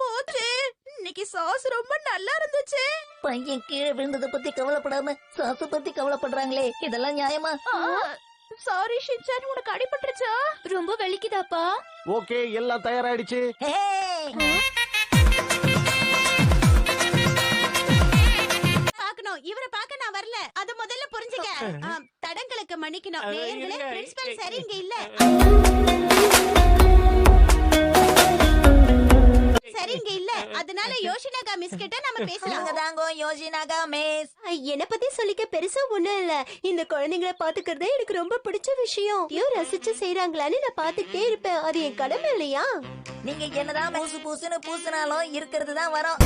போச்சு. இன்னைக்கு சாஸ் ரொம்ப நல்லா இருந்துச்சு. பையன் கீழே விழுந்ததை பத்தி கவலைப்படாம சாச பத்தி கவலைப்படுறாங்களே, இதெல்லாம் நியாயமா? சாரி ஷின்சான், உனக்கு அடிபட்டுருச்சா? ரொம்ப வலிக்குதாப்பா? ஓகே, எல்லாம் தயாராயிடுச்சு. பாக்கணும், இவரை பார்க்க நான் வரல. அது முதல்ல புரிஞ்சுக்க. தடங்களுக்கு மன்னிக்கணும். நேயர்களே, பிரின்சிபல் சார் இங்க இல்ல. சரி இங்க இல்ல. அதனால யோஷினாகா மிஸ் கிட்ட நாம பேசலாம். தாங்கோ யோஷினாகா மிஸ். என்ன பத்தி சொல்லிக்க பெருசா ஒண்ணும் இல்ல. இந்த குழந்தைங்களை பாத்துக்கிறதே எனக்கு ரொம்ப பிடிச்ச விஷயம். ரசிச்சு செய்யறாங்களான்னு நான் பாத்துக்கிட்டே இருப்பேன். அது என் கடமை இல்லையா? நீங்க என்னதான் பூசுன்னு பூசினாலும் இருக்கிறது தான் வரும்.